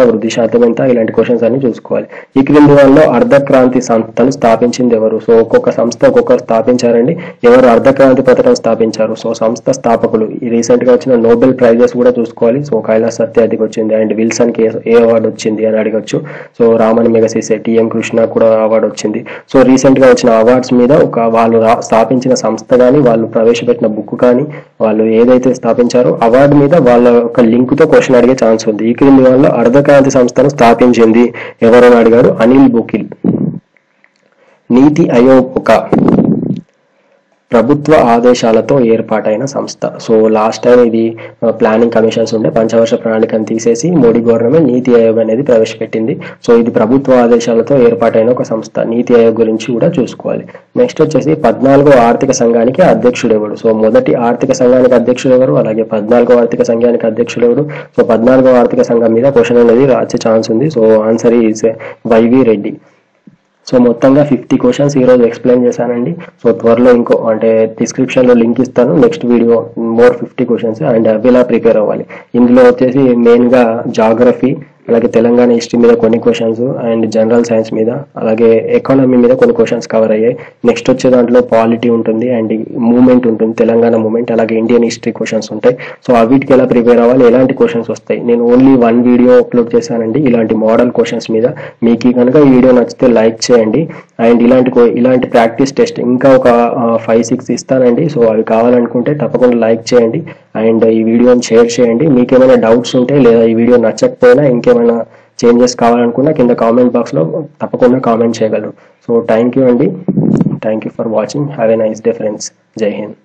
వృద్ధి శాతం ఎంత, ఇలాంటి క్వశ్చన్స్ అన్ని చూసుకోవాలి. ఈ క్రింది వాళ్ళలో అర్ధక్రాంతి సంస్థను స్థాపించింది ఎవరు? సో ఒక్కొక్క సంస్థ ఒక్కొక్కరు స్థాపించారండి. ఎవరు అర్ధక్రాంతి పథకం స్థాపించారు? సో సంస్థ స్థాపకులు. రీసెంట్ గా వచ్చిన నోబెల్ ప్రైజెస్ కూడా చూసుకోవాలి. సో కైలాస్ సత్యార్థికి వచ్చింది, అండ్ విల్సన్ కి ఏ అవార్డు వచ్చింది అని అడగచ్చు. So Ramon Magsaysay, T M Krishna కూడా అవార్డు వచ్చింది. సో రీసెంట్ గా వచ్చిన అవార్డ్స్ మీద వాళ్ళు స్థాపించిన సంస్థ కానీ, వాళ్ళు ప్రవేశపెట్టిన బుక్ కానీ, వాళ్ళు ఏదైతే స్థాపించారో అవార్డు మీద వాళ్ళ యొక్క లింక్ తో క్వశ్చన్ అడిగే ఛాన్స్ ఉంది. ఈ క్రింది వాళ్ళ అర్ధక్రాంతి సంస్థను స్థాపించింది ఎవరని అడిగారు? అనిల్ బుకిల్. నీతి ఆయోగ్ ఒక ప్రభుత్వ ఆదేశాలతో ఏర్పాటైన సంస్థ. సో లాస్ట్ టైం ఇది ప్లానింగ్ కమిషన్స్ ఉండే, పంచవర్ష ప్రణాళికను తీసేసి మోడీ గవర్నమెంట్ నీతి ఆయోగ్ అనేది ప్రవేశపెట్టింది. సో ఇది ప్రభుత్వ ఆదేశాలతో ఏర్పాటైన ఒక సంస్థ. నీతి ఆయోగ్ గురించి కూడా చూసుకోవాలి. నెక్స్ట్ వచ్చేసి 14వ ఆర్థిక సంఘానికి అధ్యక్షుడు ఎవరు? సో మొదటి ఆర్థిక సంఘానికి అధ్యక్షుడు ఎవరు, అలాగే 14వ ఆర్థిక సంఘానికి అధ్యక్షుడు ఎవరు? సో 14వ ఆర్థిక సంఘం మీద క్వశ్చన్ అనేది వచ్చే ఛాన్స్ ఉంది. So answer is Y V Reddy. So మొత్తంగా 50 క్వశ్చన్స్ ఈరోజు ఎక్స్ప్లెయిన్ చేశానండి. సో త్వరలో ఇంకో అంటే డిస్క్రిప్షన్లో లింక్ ఇస్తాను, next video more 50 questions and అవి ఎలా ప్రిపేర్ అవ్వాలి. ఇందులో వచ్చేసి మెయిన్గా జాగ్రఫీ, అలాగే తెలంగాణ హిస్టరీ మీద కొన్ని క్వశ్చన్స్, అండ్ జనరల్ సైన్స్ మీద, అలాగే ఎకానమీ మీద కొన్ని క్వశ్చన్స్ కవర్ అయ్యాయి. నెక్స్ట్ వచ్చే దాంట్లో పాలిటీ ఉంటుంది, అండ్ మూవ్మెంట్ ఉంటుంది, తెలంగాణ మూవ్మెంట్, అలాగే ఇండియన్ హిస్టరీ క్వశ్చన్స్ ఉంటాయి. సో వీటికి ఎలా ప్రిపేర్ అవ్వాలి, ఎలాంటి క్వశ్చన్స్ వస్తాయి, నేను ఓన్లీ 1 వీడియో అప్లోడ్ చేశానండి ఇలాంటి మోడల్ క్వశ్చన్స్ మీద. మీకు కనుక ఈ వీడియో నచ్చితే లైక్ చేయండి. అండ్ ఇలాంటి ప్రాక్టీస్ టెస్ట్ ఇంకా ఒక 5-6 ఇస్తానండి. సో అవి కావాలనుకుంటే తప్పకుండా లైక్ చేయండి అండ్ ఈ వీడియోని షేర్ చేయండి. మీకు ఏమైనా డౌట్స్ ఉంటే, లేదా ఈ వీడియో నచ్చకపోయినా ఇంకేమైనా చేంజెస్ కావాలనుకున్నా కింద కామెంట్ బాక్స్లో తప్పకుండా కామెంట్ చేయగలరు. సో థ్యాంక్ యూ అండి. Thank you for watching. Have a nice day friends. జై హింద్.